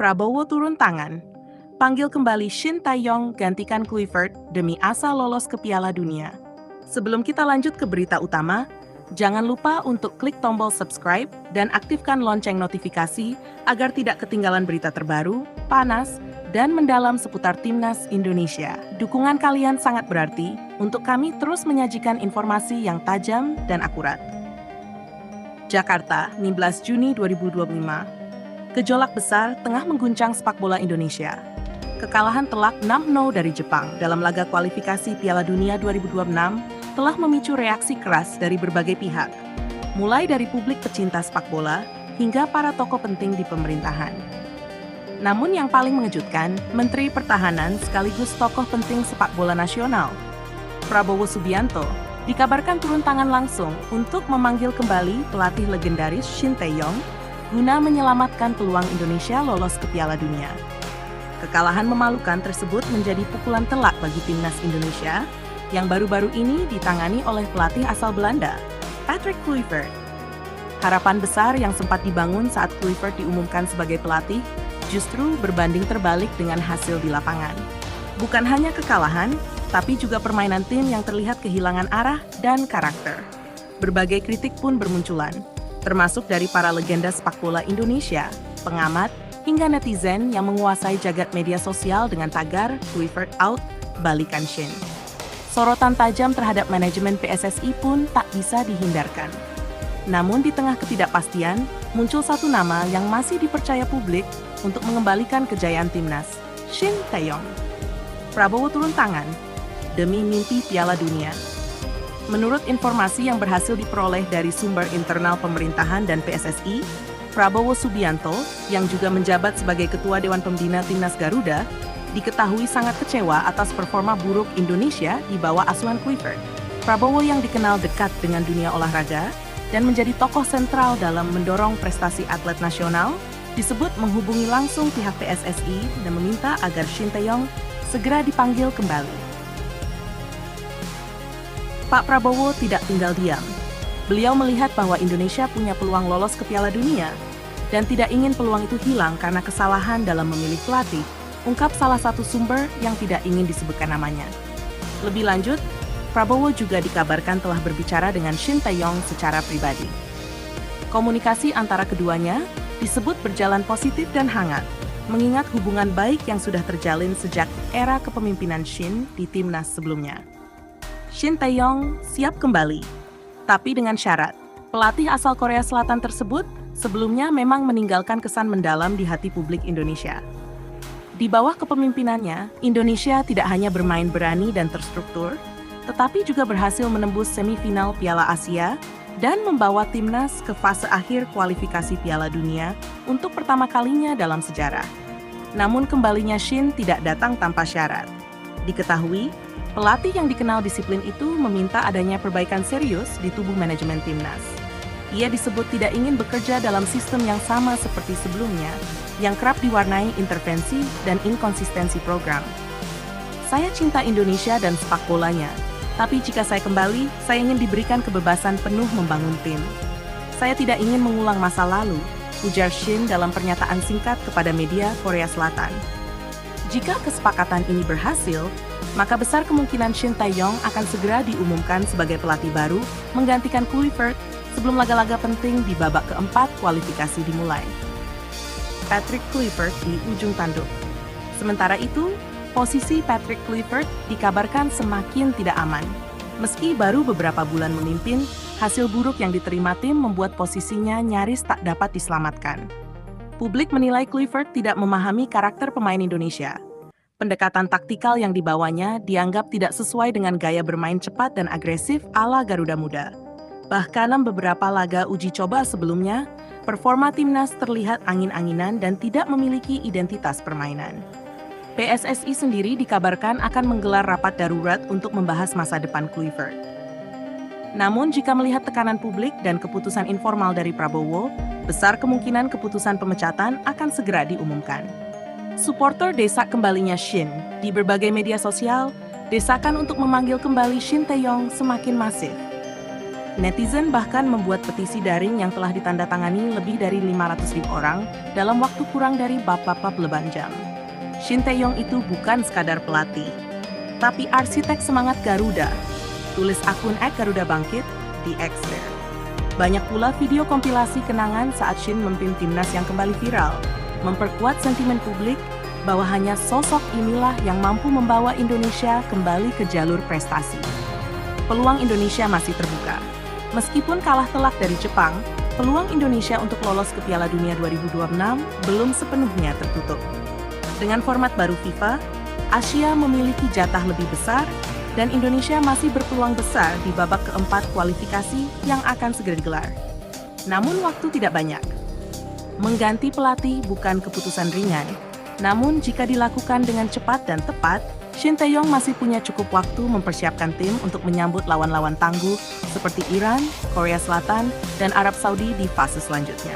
Prabowo turun tangan. Panggil kembali Shin Tae-yong gantikan Kluivert demi asa lolos ke Piala Dunia. Sebelum kita lanjut ke berita utama, jangan lupa untuk klik tombol subscribe dan aktifkan lonceng notifikasi agar tidak ketinggalan berita terbaru, panas, dan mendalam seputar Timnas Indonesia. Dukungan kalian sangat berarti untuk kami terus menyajikan informasi yang tajam dan akurat. Jakarta, 15 Juni 2025. Gejolak besar tengah mengguncang sepak bola Indonesia. Kekalahan telak 6-0 dari Jepang dalam laga kualifikasi Piala Dunia 2026 telah memicu reaksi keras dari berbagai pihak, mulai dari publik pecinta sepak bola hingga para tokoh penting di pemerintahan. Namun yang paling mengejutkan, Menteri Pertahanan sekaligus tokoh penting sepak bola nasional, Prabowo Subianto, dikabarkan turun tangan langsung untuk memanggil kembali pelatih legendaris Shin Tae-yong guna menyelamatkan peluang Indonesia lolos ke Piala Dunia. Kekalahan memalukan tersebut menjadi pukulan telak bagi Timnas Indonesia yang baru-baru ini ditangani oleh pelatih asal Belanda, Patrick Kluivert. Harapan besar yang sempat dibangun saat Kluivert diumumkan sebagai pelatih justru berbanding terbalik dengan hasil di lapangan. Bukan hanya kekalahan, tapi juga permainan tim yang terlihat kehilangan arah dan karakter. Berbagai kritik pun bermunculan, termasuk dari para legenda sepak bola Indonesia, pengamat, hingga netizen yang menguasai jagat media sosial dengan tagar Kluivert out, balikan Shin. Sorotan tajam terhadap manajemen PSSI pun tak bisa dihindarkan. Namun di tengah ketidakpastian, muncul satu nama yang masih dipercaya publik untuk mengembalikan kejayaan Timnas, Shin Tae-yong. Prabowo turun tangan demi mimpi Piala Dunia. Menurut informasi yang berhasil diperoleh dari sumber internal pemerintahan dan PSSI, Prabowo Subianto, yang juga menjabat sebagai Ketua Dewan Pembina Timnas Garuda, diketahui sangat kecewa atas performa buruk Indonesia di bawah asuhan Kluivert. Prabowo yang dikenal dekat dengan dunia olahraga dan menjadi tokoh sentral dalam mendorong prestasi atlet nasional, disebut menghubungi langsung pihak PSSI dan meminta agar Shin Tae-yong segera dipanggil kembali. Pak Prabowo tidak tinggal diam. Beliau melihat bahwa Indonesia punya peluang lolos ke Piala Dunia dan tidak ingin peluang itu hilang karena kesalahan dalam memilih pelatih, ungkap salah satu sumber yang tidak ingin disebutkan namanya. Lebih lanjut, Prabowo juga dikabarkan telah berbicara dengan Shin Tae-yong secara pribadi. Komunikasi antara keduanya disebut berjalan positif dan hangat, mengingat hubungan baik yang sudah terjalin sejak era kepemimpinan Shin di Timnas sebelumnya. Shin Tae-yong siap kembali, tapi dengan syarat. Pelatih asal Korea Selatan tersebut sebelumnya memang meninggalkan kesan mendalam di hati publik Indonesia. Di bawah kepemimpinannya, Indonesia tidak hanya bermain berani dan terstruktur, tetapi juga berhasil menembus semifinal Piala Asia dan membawa timnas ke fase akhir kualifikasi Piala Dunia untuk pertama kalinya dalam sejarah. Namun kembalinya Shin tidak datang tanpa syarat. Diketahui, pelatih yang dikenal disiplin itu meminta adanya perbaikan serius di tubuh manajemen timnas. Ia disebut tidak ingin bekerja dalam sistem yang sama seperti sebelumnya, yang kerap diwarnai intervensi dan inkonsistensi program. Saya cinta Indonesia dan sepak bolanya, tapi jika saya kembali, saya ingin diberikan kebebasan penuh membangun tim. Saya tidak ingin mengulang masa lalu, ujar Shin dalam pernyataan singkat kepada media Korea Selatan. Jika kesepakatan ini berhasil, maka besar kemungkinan Shin Tae-yong akan segera diumumkan sebagai pelatih baru menggantikan Kluivert sebelum laga-laga penting di babak keempat kualifikasi dimulai. Patrick Kluivert di ujung tanduk. Sementara itu, posisi Patrick Kluivert dikabarkan semakin tidak aman. Meski baru beberapa bulan memimpin, hasil buruk yang diterima tim membuat posisinya nyaris tak dapat diselamatkan. Publik menilai Kluivert tidak memahami karakter pemain Indonesia. Pendekatan taktikal yang dibawanya dianggap tidak sesuai dengan gaya bermain cepat dan agresif ala Garuda Muda. Bahkan dalam beberapa laga uji coba sebelumnya, performa timnas terlihat angin-anginan dan tidak memiliki identitas permainan. PSSI sendiri dikabarkan akan menggelar rapat darurat untuk membahas masa depan Kluivert. Namun jika melihat tekanan publik dan keputusan informal dari Prabowo, besar kemungkinan keputusan pemecatan akan segera diumumkan. Suporter desak kembalinya Shin. Di berbagai media sosial, desakan untuk memanggil kembali Shin Tae-yong semakin masif. Netizen bahkan membuat petisi daring yang telah ditandatangani lebih dari 500.000 orang dalam waktu kurang dari beberapa jam. Shin Tae-yong itu bukan sekadar pelatih, tapi arsitek semangat Garuda, tulis akun @Garuda Bangkit di X. Banyak pula video kompilasi kenangan saat Shin memimpin timnas yang kembali viral, memperkuat sentimen publik bahwa hanya sosok inilah yang mampu membawa Indonesia kembali ke jalur prestasi. Peluang Indonesia masih terbuka. Meskipun kalah telak dari Jepang, peluang Indonesia untuk lolos ke Piala Dunia 2026 belum sepenuhnya tertutup. Dengan format baru FIFA, Asia memiliki jatah lebih besar dan Indonesia masih berpeluang besar di babak keempat kualifikasi yang akan segera digelar. Namun waktu tidak banyak. Mengganti pelatih bukan keputusan ringan, namun jika dilakukan dengan cepat dan tepat, Shin Tae-yong masih punya cukup waktu mempersiapkan tim untuk menyambut lawan-lawan tangguh seperti Iran, Korea Selatan, dan Arab Saudi di fase selanjutnya.